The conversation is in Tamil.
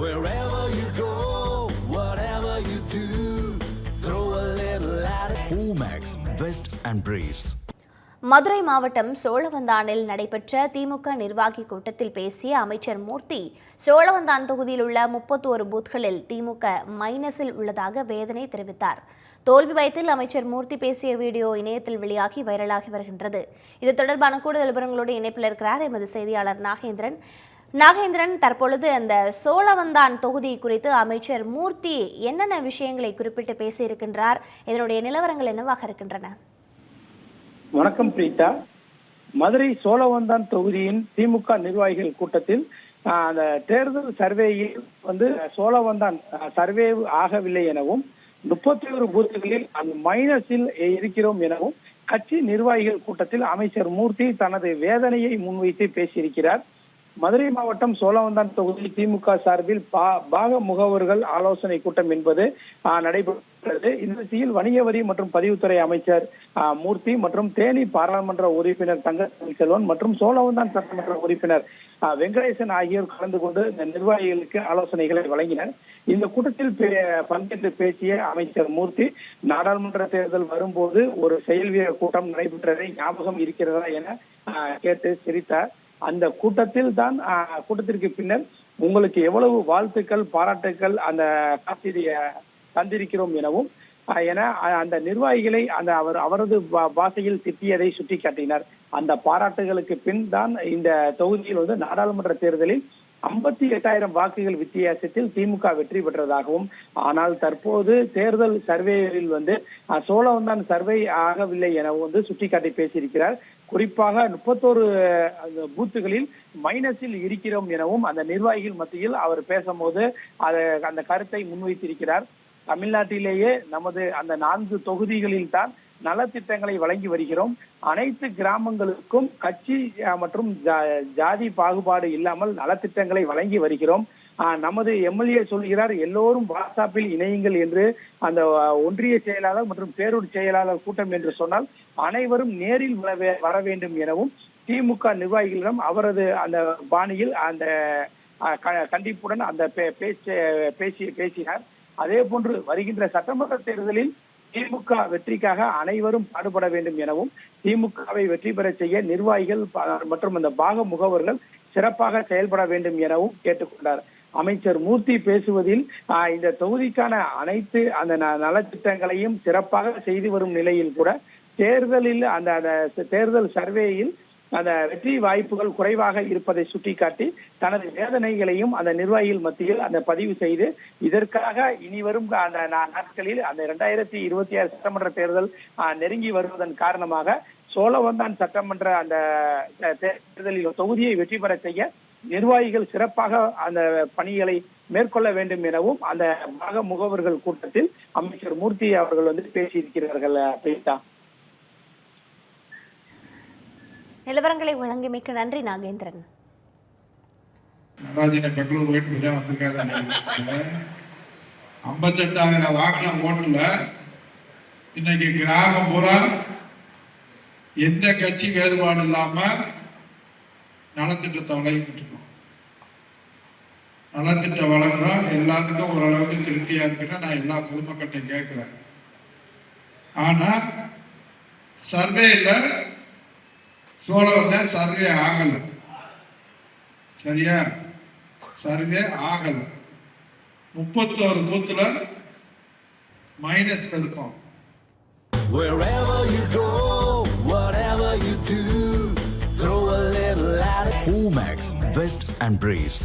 Wherever you go, whatever you do, throw a little at it. Omax, Vest and Briefs. Madurai மாவட்டம் சோழவந்தானில் நடைபெற்ற திமுக நிர்வாகி கூட்டத்தில் பேசிய அமைச்சர் மூர்த்தி, சோழவந்தான் தொகுதியில் உள்ள 31 பூத்களில் திமுக மைனஸில் உள்ளதாக வேதனை தெரிவித்தார். தோல்வி பயத்தில் அமைச்சர் மூர்த்தி பேசிய வீடியோ இணையத்தில் வெளியாகி வைரலாகி வருகின்றது. இது தொடர்பான கூடுதல் விவரங்களோடு இணைப்பில் இருக்கிறார் எமது செய்தியாளர் நாகேந்திரன். தற்பொழுது அந்த சோழவந்தான் தொகுதி குறித்து அமைச்சர் மூர்த்தி என்னென்ன விஷயங்களை குறிப்பிட்டு பேசியிருக்கின்றார்? இதனுடைய நிலவரங்கள் என்னவாக இருக்கின்றன? வணக்கம் பிரீதா. மதுரை சோழவந்தான் தொகுதியின் திமுக நிர்வாகிகள் கூட்டத்தில் அந்த தேர்தல் சர்வேயில் சோழவந்தான் சர்வே ஆகவில்லை எனவும் 31 பூத்துகளில் அந்த மைனஸில் இருக்கிறோம் எனவும் கட்சி நிர்வாகிகள் கூட்டத்தில் அமைச்சர் மூர்த்தி தனது வேதனையை முன்வைத்து பேசியிருக்கிறார். மதுரை மாவட்டம் சோழவந்தான் தொகுதி திமுக சார்பில் பாக முகவர்கள் ஆலோசனை கூட்டம் என்பது நடைபெற்றது. இந்த நிகழ்ச்சியில் வணிக வரி மற்றும் பதிவுத்துறை அமைச்சர் மூர்த்தி மற்றும் தேனி பாராளுமன்ற உறுப்பினர் தங்கச்செல்வன் மற்றும் சோழவந்தான் சட்டமன்ற உறுப்பினர் வெங்கடேசன் ஆகியோர் கலந்து கொண்டு இந்த நிர்வாகிகளுக்கு ஆலோசனைகளை வழங்கினர். இந்த கூட்டத்தில் பங்கேற்று பேசிய அமைச்சர் மூர்த்தி, நாடாளுமன்ற தேர்தல் வரும்போது ஒரு செயல் வீரர் கூட்டம் நடைபெற்றதை ஞாபகம் இருக்கிறதா என கேட்டு சிரித்தார். அந்த கூட்டத்திற்கு பின்னர் உங்களுக்கு எவ்வளவு வாழ்த்துக்கள், பாராட்டுக்கள் அந்த தந்திருக்கிறோம் எனவும் அந்த நிர்வாகிகளை அவரது பாஷையில் திட்டியதை சுட்டிக்காட்டினார். அந்த பாராட்டுகளுக்கு பின் தான் இந்த தொகுதியில் நாடாளுமன்ற தேர்தலில் 58,000 வாக்குகள் வித்தியாசத்தில் திமுக வெற்றி பெற்றதாகவும், ஆனால் தற்போது தேர்தல் சர்வேயில் சோழவந்தான் சர்வே ஆகவில்லை எனவும் சுட்டிக்காட்டி பேசியிருக்கிறார். குறிப்பாக 31 பூத்துகளில் மைனஸில் இருக்கிறோம் எனவும் அந்த நிர்வாகிகள் மத்தியில் அவர் பேசும்போது அந்த கருத்தை முன்வைத்திருக்கிறார். தமிழ்நாட்டிலேயே நமது அந்த 4 தொகுதிகளில் தான் நலத்திட்டங்களை வழங்கி வருகிறோம். அனைத்து கிராமங்களுக்கும் கட்சி மற்றும் ஜாதி பாகுபாடு இல்லாமல் நலத்திட்டங்களை வழங்கி வருகிறோம். நமது எம்எல்ஏ சொல்கிறார், எல்லோரும் வாட்ஸ்அப்பில் இணையுங்கள் என்று. அந்த ஒன்றிய செயலாளர் மற்றும் பேரூர் செயலாளர் கூட்டம் என்று சொன்னால் அனைவரும் நேரில் வர வேண்டும் எனவும் திமுக நிர்வாகிகளிடம் அவரது அந்த பாணியில் அந்த கண்டிப்புடன் அந்த பேசினார். அதே போன்று வருகின்ற சட்டமன்ற தேர்தலில் திமுக வெற்றிக்காக அனைவரும் பாடுபட வேண்டும் எனவும், திமுகவை வெற்றி பெற செய்ய நிர்வாகிகள் மற்றும் அந்த பாக முகவர்கள் சிறப்பாக செயல்பட வேண்டும் எனவும் கேட்டுக்கொண்டார். அமைச்சர் மூர்த்தி பேசுவதில் இந்த தொகுதிக்கான அனைத்து அந்த நலத்திட்டங்களையும் சிறப்பாக செய்து வரும் நிலையில் கூட தேர்தலில் அந்த தேர்தல் சர்வேயில் அந்த வெற்றி வாய்ப்புகள் குறைவாக இருப்பதை சுட்டிக்காட்டி தனது வேதனைகளையும் அந்த நிர்வாகிகள் மத்தியில் அந்த பதிவு செய்து, இதற்காக இனி வரும் அந்த நாட்களில் அந்த 2026 சட்டமன்ற தேர்தல் நெருங்கி வருவதன் காரணமாக சோழவந்தான் சட்டமன்ற அந்த தேர்தலில் தொகுதியை வெற்றி பெற செய்ய நிர்வாகிகள் சிறப்பாக அந்த பணிகளை மேற்கொள்ள வேண்டும் எனவும் அந்த பாக முகவர்கள் கூட்டத்தில் அமைச்சர் மூர்த்தி அவர்கள் பேசியிருக்கிறார்கள். பிரீதா, நிலவரங்களை வழங்கியமைக்கு நன்றி நாகேந்திரன். பெங்களூர் போயிட்டு தான் வந்திருக்காரு. 58,000 வாகனம் ஓட்டுல இன்னைக்கு கிராமம் பூரா எந்த கட்சி வேறுபாடு இல்லாம நலத்திட்டத்தை வழங்கிட்டு இருக்கோம். நலத்திட்டம் வழங்குறோம், எல்லாத்துக்கும் ஓரளவுக்கு திருப்தியா இருக்குன்னா நான் எல்லா பொதுமக்கள்கிட்டையும் கேட்கிறேன். ஆனா சர்வேல சோழவந்தான் சர்வே ஆகல. சரியா? சர்வே ஆகல. 31 பூத்துல மைனஸ் இருக்கும். Wherever you go, whatever you do, throw a little at it. Omax, Vest and Briefs.